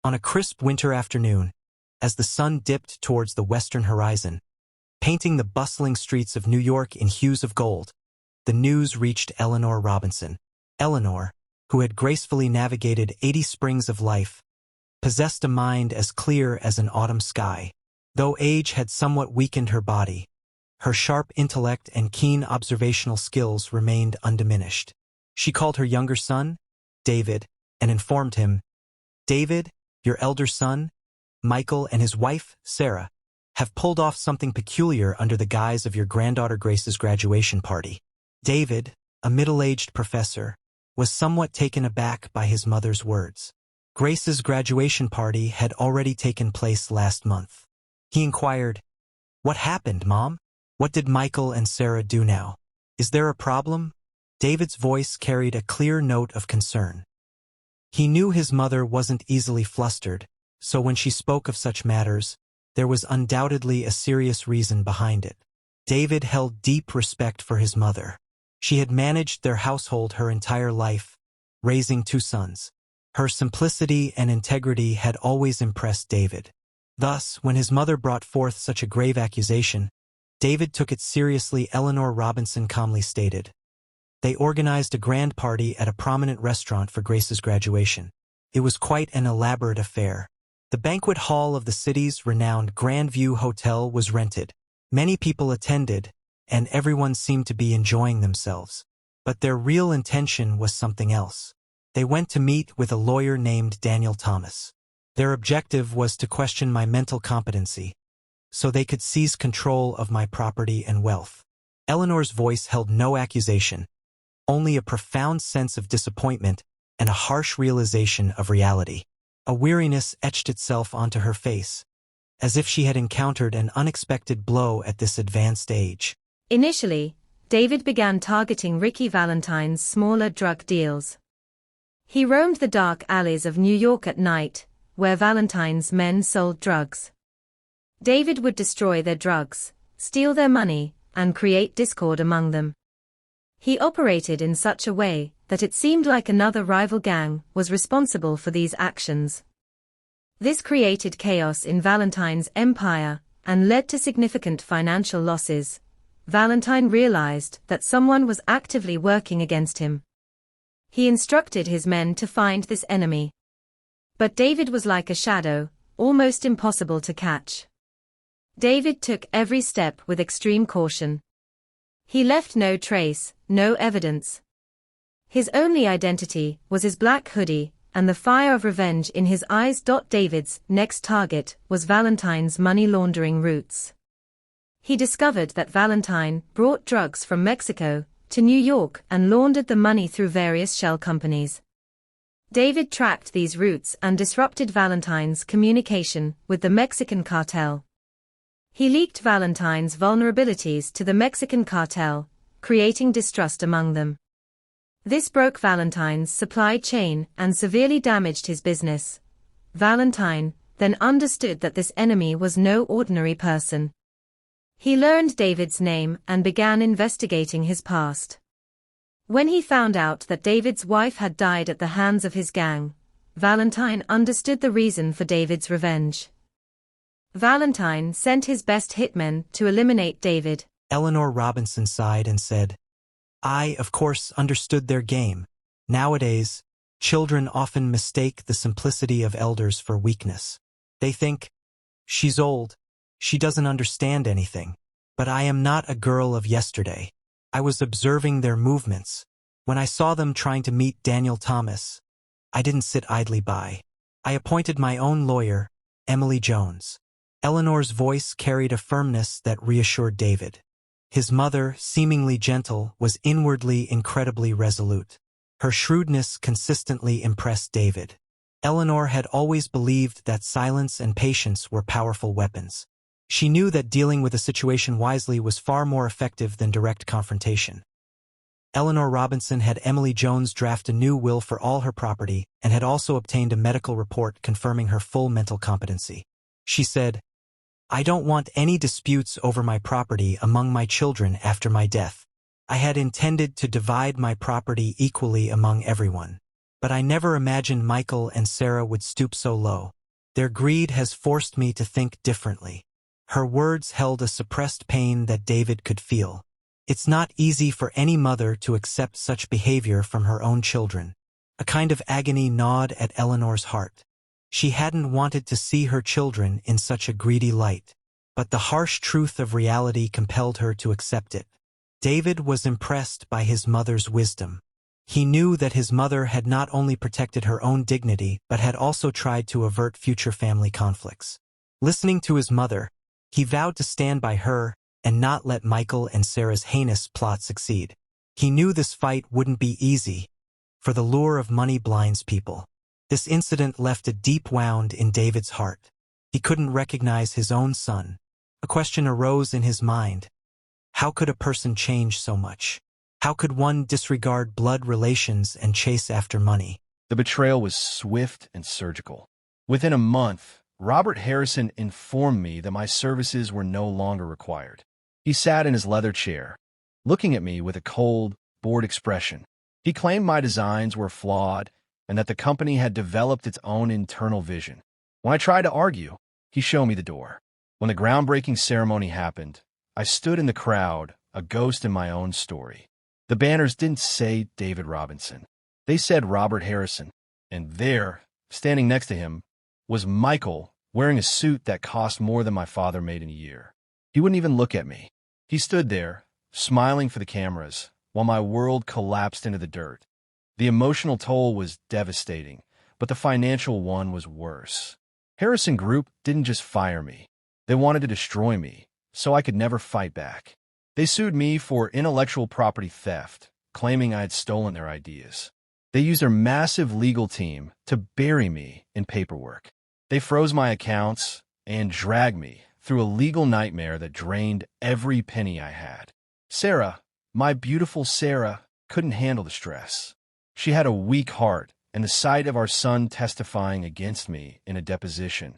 On a crisp winter afternoon, as the sun dipped towards the western horizon, painting the bustling streets of New York in hues of gold, the news reached Eleanor Robinson. Eleanor, who had gracefully navigated 80 springs of life, possessed a mind as clear as an autumn sky. Though age had somewhat weakened her body, her sharp intellect and keen observational skills remained undiminished. She called her younger son, David, and informed him, "David, your elder son, Michael, and his wife, Sarah, have pulled off something peculiar under the guise of your granddaughter Grace's graduation party." David, a middle-aged professor, was somewhat taken aback by his mother's words. Grace's graduation party had already taken place last month. He inquired, "What happened, Mom? What did Michael and Sarah do now? Is there a problem?" David's voice carried a clear note of concern. He knew his mother wasn't easily flustered, so when she spoke of such matters, there was undoubtedly a serious reason behind it. David held deep respect for his mother. She had managed their household her entire life, raising 2 sons. Her simplicity and integrity had always impressed David. Thus, when his mother brought forth such a grave accusation, David took it seriously. Eleanor Robinson calmly stated. They organized a grand party at a prominent restaurant for Grace's graduation. It was quite an elaborate affair. The banquet hall of the city's renowned Grandview Hotel was rented. Many people attended, and everyone seemed to be enjoying themselves. But their real intention was something else. They went to meet with a lawyer named Daniel Thomas. Their objective was to question my mental competency, so they could seize control of my property and wealth. Eleanor's voice held no accusation, only a profound sense of disappointment and a harsh realization of reality. A weariness etched itself onto her face, as if she had encountered an unexpected blow at this advanced age. Initially, David began targeting Ricky Valentine's smaller drug deals. He roamed the dark alleys of New York at night, where Valentine's men sold drugs. David would destroy their drugs, steal their money, and create discord among them. He operated in such a way that it seemed like another rival gang was responsible for these actions. This created chaos in Valentine's empire and led to significant financial losses. Valentine realized that someone was actively working against him. He instructed his men to find this enemy. But David was like a shadow, almost impossible to catch. David took every step with extreme caution. He left no trace, no evidence. His only identity was his black hoodie and the fire of revenge in his eyes. David's next target was Valentine's money laundering routes. He discovered that Valentine brought drugs from Mexico to New York and laundered the money through various shell companies. David tracked these routes and disrupted Valentine's communication with the Mexican cartel. He leaked Valentine's vulnerabilities to the Mexican cartel, creating distrust among them. This broke Valentine's supply chain and severely damaged his business. Valentine then understood that this enemy was no ordinary person. He learned David's name and began investigating his past. When he found out that David's wife had died at the hands of his gang, Valentine understood the reason for David's revenge. Valentine sent his best hitmen to eliminate David. Eleanor Robinson sighed and said, "I, of course, understood their game. Nowadays, children often mistake the simplicity of elders for weakness. They think, she's old, she doesn't understand anything. But I am not a girl of yesterday. I was observing their movements. When I saw them trying to meet Daniel Thomas, I didn't sit idly by. I appointed my own lawyer, Emily Jones." Eleanor's voice carried a firmness that reassured David. His mother, seemingly gentle, was inwardly incredibly resolute. Her shrewdness consistently impressed David. Eleanor had always believed that silence and patience were powerful weapons. She knew that dealing with a situation wisely was far more effective than direct confrontation. Eleanor Robinson had Emily Jones draft a new will for all her property and had also obtained a medical report confirming her full mental competency. She said, "I don't want any disputes over my property among my children after my death. I had intended to divide my property equally among everyone. But I never imagined Michael and Sarah would stoop so low. Their greed has forced me to think differently. Her words held a suppressed pain that David could feel. It's not easy for any mother to accept such behavior from her own children. A kind of agony gnawed at Eleanor's heart. She hadn't wanted to see her children in such a greedy light. But the harsh truth of reality compelled her to accept it. David was impressed by his mother's wisdom. He knew that his mother had not only protected her own dignity but had also tried to avert future family conflicts. Listening to his mother, he vowed to stand by her and not let Michael and Sarah's heinous plot succeed. He knew this fight wouldn't be easy, for the lure of money blinds people. This incident left a deep wound in David's heart. He couldn't recognize his own son. A question arose in his mind. How could a person change so much? How could one disregard blood relations and chase after money? The betrayal was swift and surgical. Within a month, Robert Harrison informed me that my services were no longer required. He sat in his leather chair, looking at me with a cold, bored expression. He claimed my designs were flawed and that the company had developed its own internal vision. When I tried to argue, he showed me the door. When the groundbreaking ceremony happened, I stood in the crowd, a ghost in my own story. The banners didn't say David Robinson. They said Robert Harrison. And there, standing next to him, was Michael, wearing a suit that cost more than my father made in a year. He wouldn't even look at me. He stood there, smiling for the cameras, while my world collapsed into the dirt. The emotional toll was devastating, but the financial one was worse. Harrison Group didn't just fire me. They wanted to destroy me, so I could never fight back. They sued me for intellectual property theft, claiming I had stolen their ideas. They used their massive legal team to bury me in paperwork. They froze my accounts and dragged me through a legal nightmare that drained every penny I had. Sarah, my beautiful Sarah, couldn't handle the stress. She had a weak heart, and the sight of our son testifying against me in a deposition,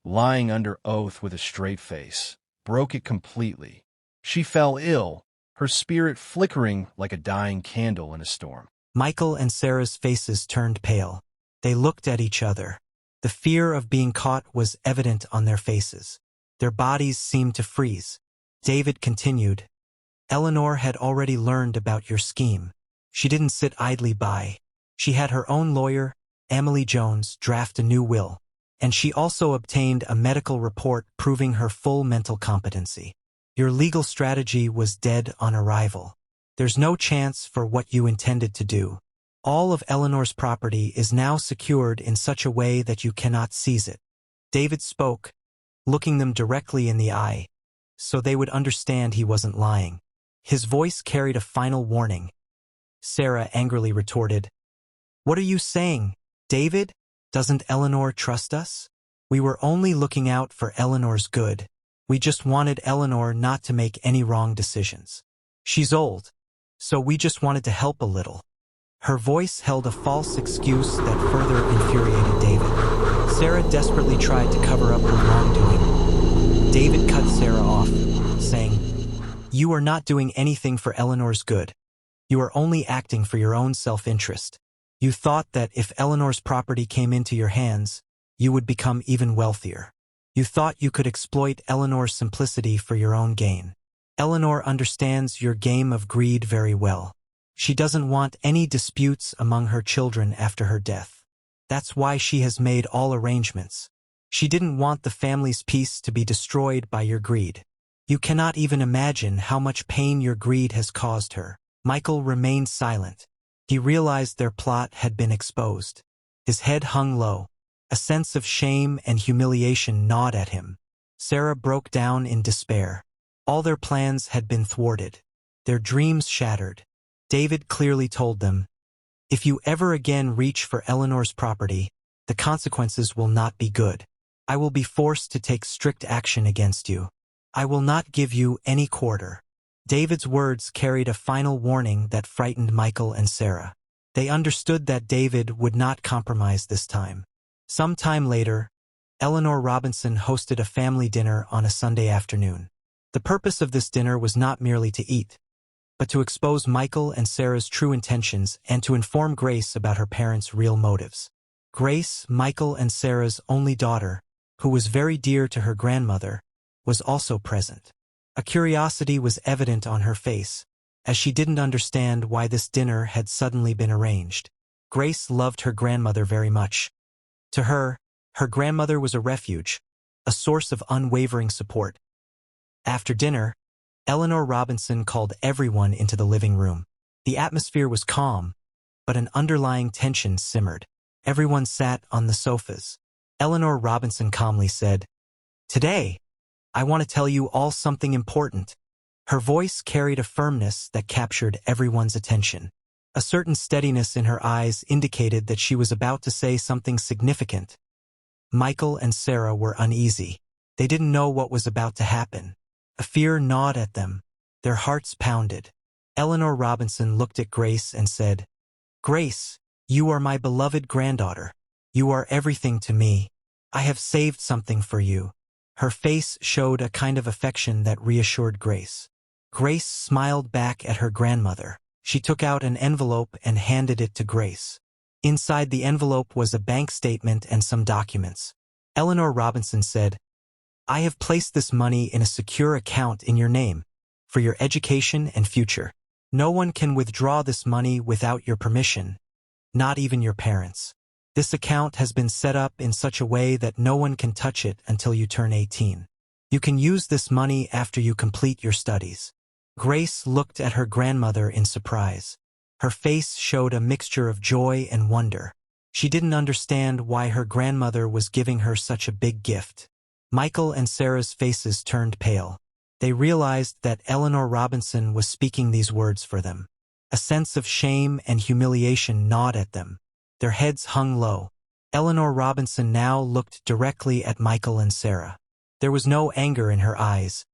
lying under oath with a straight face, broke it completely. She fell ill, her spirit flickering like a dying candle in a storm. Michael and Sarah's faces turned pale. They looked at each other. The fear of being caught was evident on their faces. Their bodies seemed to freeze. David continued, Eleanor had already learned about your scheme. She didn't sit idly by. She had her own lawyer, Emily Jones, draft a new will, and she also obtained a medical report proving her full mental competency. Your legal strategy was dead on arrival. There's no chance for what you intended to do. All of Eleanor's property is now secured in such a way that you cannot seize it. David spoke, looking them directly in the eye, so they would understand he wasn't lying. His voice carried a final warning. Sarah angrily retorted, What are you saying, David? Doesn't Eleanor trust us? We were only looking out for Eleanor's good. We just wanted Eleanor not to make any wrong decisions. She's old, so we just wanted to help a little. Her voice held a false excuse that further infuriated David. Sarah desperately tried to cover up her wrongdoing. David cut Sarah off, saying, You are not doing anything for Eleanor's good. You are only acting for your own self-interest. You thought that if Eleanor's property came into your hands, you would become even wealthier. You thought you could exploit Eleanor's simplicity for your own gain. Eleanor understands your game of greed very well. She doesn't want any disputes among her children after her death. That's why she has made all arrangements. She didn't want the family's peace to be destroyed by your greed. You cannot even imagine how much pain your greed has caused her. Michael remained silent. He realized their plot had been exposed. His head hung low. A sense of shame and humiliation gnawed at him. Sarah broke down in despair. All their plans had been thwarted. Their dreams shattered. David clearly told them, If you ever again reach for Eleanor's property, the consequences will not be good. I will be forced to take strict action against you. I will not give you any quarter. David's words carried a final warning that frightened Michael and Sarah. They understood that David would not compromise this time. Some time later, Eleanor Robinson hosted a family dinner on a Sunday afternoon. The purpose of this dinner was not merely to eat. but to expose Michael and Sarah's true intentions and to inform Grace about her parents' real motives. Grace, Michael and Sarah's only daughter, who was very dear to her grandmother, was also present. A curiosity was evident on her face, as she didn't understand why this dinner had suddenly been arranged. Grace loved her grandmother very much. To her, her grandmother was a refuge, a source of unwavering support. After dinner, Eleanor Robinson called everyone into the living room. The atmosphere was calm, but an underlying tension simmered. Everyone sat on the sofas. Eleanor Robinson calmly said, "Today, I want to tell you all something important." Her voice carried a firmness that captured everyone's attention. A certain steadiness in her eyes indicated that she was about to say something significant. Michael and Sarah were uneasy. They didn't know what was about to happen. A fear gnawed at them. Their hearts pounded. Eleanor Robinson looked at Grace and said, "Grace, you are my beloved granddaughter. You are everything to me. I have saved something for you." Her face showed a kind of affection that reassured Grace. Grace smiled back at her grandmother. She took out an envelope and handed it to Grace. Inside the envelope was a bank statement and some documents. Eleanor Robinson said, "I have placed this money in a secure account in your name, for your education and future. No one can withdraw this money without your permission, not even your parents. This account has been set up in such a way that no one can touch it until you turn 18. You can use this money after you complete your studies." Grace looked at her grandmother in surprise. Her face showed a mixture of joy and wonder. She didn't understand why her grandmother was giving her such a big gift. Michael and Sarah's faces turned pale. They realized that Eleanor Robinson was speaking these words for them. A sense of shame and humiliation gnawed at them. Their heads hung low. Eleanor Robinson now looked directly at Michael and Sarah. There was no anger in her eyes,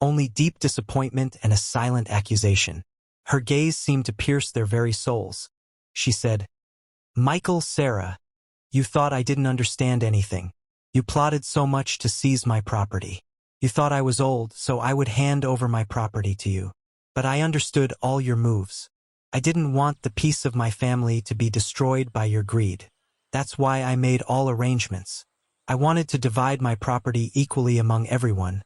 only deep disappointment and a silent accusation. Her gaze seemed to pierce their very souls. She said, "Michael, Sarah, you thought I didn't understand anything. You plotted so much to seize my property. You thought I was old, so I would hand over my property to you. But I understood all your moves. I didn't want the peace of my family to be destroyed by your greed. That's why I made all arrangements. I wanted to divide my property equally among everyone,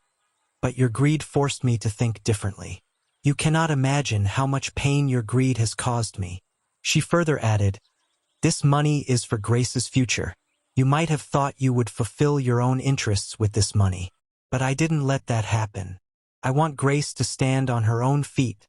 but your greed forced me to think differently. You cannot imagine how much pain your greed has caused me." She further added, "This money is for Grace's future. You might have thought you would fulfill your own interests with this money, but I didn't let that happen. I want Grace to stand on her own feet,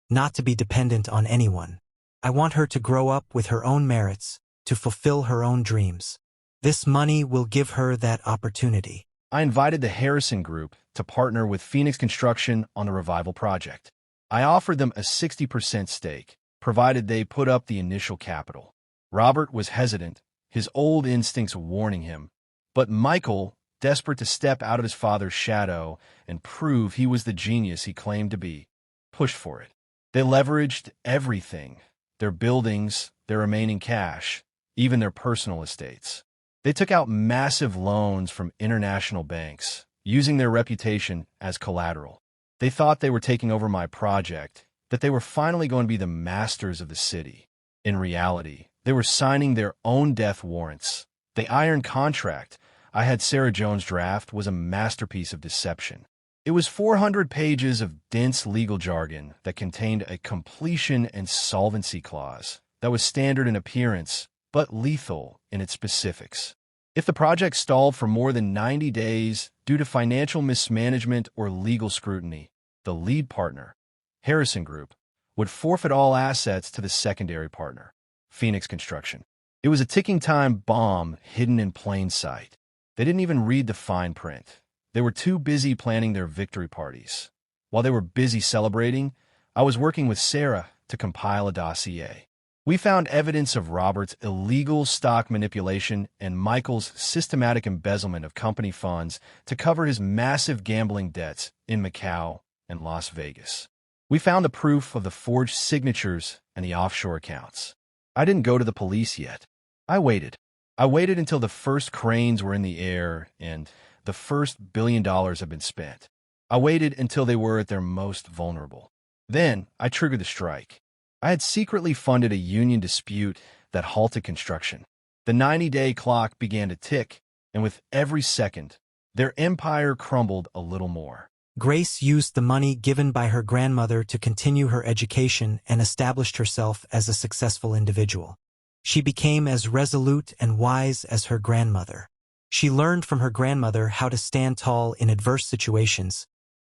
not to be dependent on anyone. I want her to grow up with her own merits, to fulfill her own dreams. This money will give her that opportunity." I invited the Harrison Group to partner with Phoenix Construction on the revival project. I offered them a 60% stake, provided they put up the initial capital. Robert was hesitant, his old instincts warning him, but Michael, desperate to step out of his father's shadow and prove he was the genius he claimed to be, pushed for it. They leveraged everything, their buildings, their remaining cash, even their personal estates. They took out massive loans from international banks, using their reputation as collateral. They thought they were taking over my project, that they were finally going to be the masters of the city. In reality, they were signing their own death warrants. The iron contract I had Sarah Jones draft was a masterpiece of deception. It was 400 pages of dense legal jargon that contained a completion and solvency clause that was standard in appearance, but lethal in its specifics. If the project stalled for more than 90 days due to financial mismanagement or legal scrutiny, the lead partner, Harrison Group, would forfeit all assets to the secondary partner, Phoenix Construction. It was a ticking time bomb hidden in plain sight. They didn't even read the fine print. They were too busy planning their victory parties. While they were busy celebrating, I was working with Sarah to compile a dossier. We found evidence of Robert's illegal stock manipulation and Michael's systematic embezzlement of company funds to cover his massive gambling debts in Macau and Las Vegas. We found the proof of the forged signatures and the offshore accounts. I didn't go to the police yet. I waited. I waited until the first cranes were in the air and the first $1 billion had been spent. I waited until they were at their most vulnerable. Then I triggered the strike. I had secretly funded a union dispute that halted construction. The 90-day clock began to tick, and with every second, their empire crumbled a little more. Grace used the money given by her grandmother to continue her education and established herself as a successful individual. She became as resolute and wise as her grandmother. She learned from her grandmother how to stand tall in adverse situations,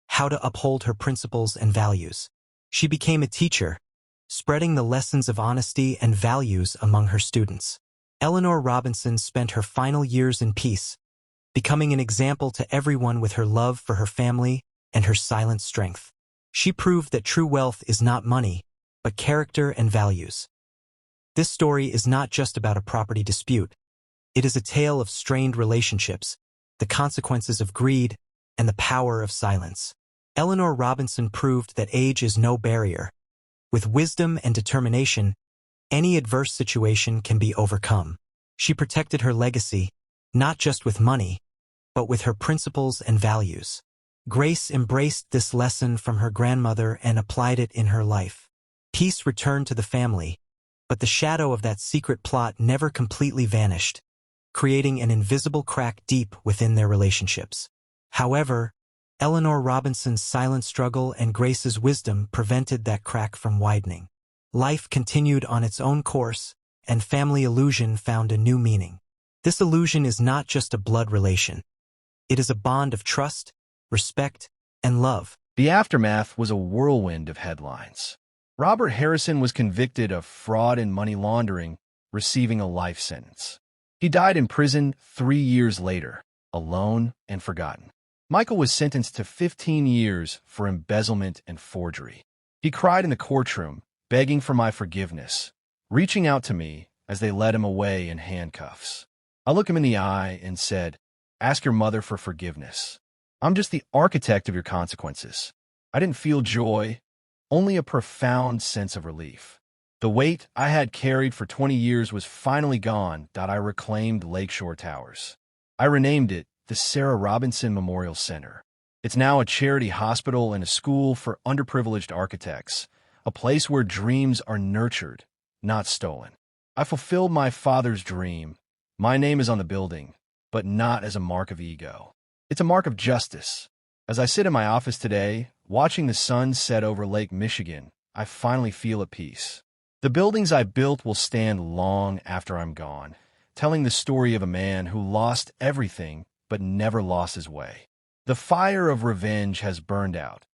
how to uphold her principles and values. She became a teacher, spreading the lessons of honesty and values among her students. Eleanor Robinson spent her final years in peace, becoming an example to everyone with her love for her family and her silent strength. She proved that true wealth is not money, but character and values. This story is not just about a property dispute. It is a tale of strained relationships, the consequences of greed, and the power of silence. Eleanor Robinson proved that age is no barrier. With wisdom and determination, any adverse situation can be overcome. She protected her legacy, not just with money, but with her principles and values. Grace embraced this lesson from her grandmother and applied it in her life. Peace returned to the family, but the shadow of that secret plot never completely vanished, creating an invisible crack deep within their relationships. However, Eleanor Robinson's silent struggle and Grace's wisdom prevented that crack from widening. Life continued on its own course, and family illusion found a new meaning. This illusion is not just a blood relation. It is a bond of trust, respect, and love. The aftermath was a whirlwind of headlines. Robert Harrison was convicted of fraud and money laundering, receiving a life sentence. He died in prison 3 years later, alone and forgotten. Michael was sentenced to 15 years for embezzlement and forgery. He cried in the courtroom, begging for my forgiveness, reaching out to me as they led him away in handcuffs. I looked him in the eye and said, "Ask your mother for forgiveness. I'm just the architect of your consequences." I didn't feel joy, only a profound sense of relief. The weight I had carried for 20 years was finally gone. I reclaimed Lakeshore Towers. I renamed it the Sarah Robinson Memorial Center. It's now a charity hospital and a school for underprivileged architects, a place where dreams are nurtured, not stolen. I fulfilled my father's dream. My name is on the building, but not as a mark of ego. It's a mark of justice. As I sit in my office today, watching the sun set over Lake Michigan, I finally feel at peace. The buildings I built will stand long after I'm gone, telling the story of a man who lost everything but never lost his way. The fire of revenge has burned out,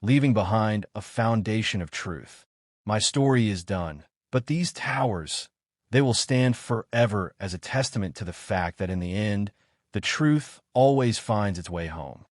leaving behind a foundation of truth. My story is done, but these towers, they will stand forever as a testament to the fact that in the end, the truth always finds its way home.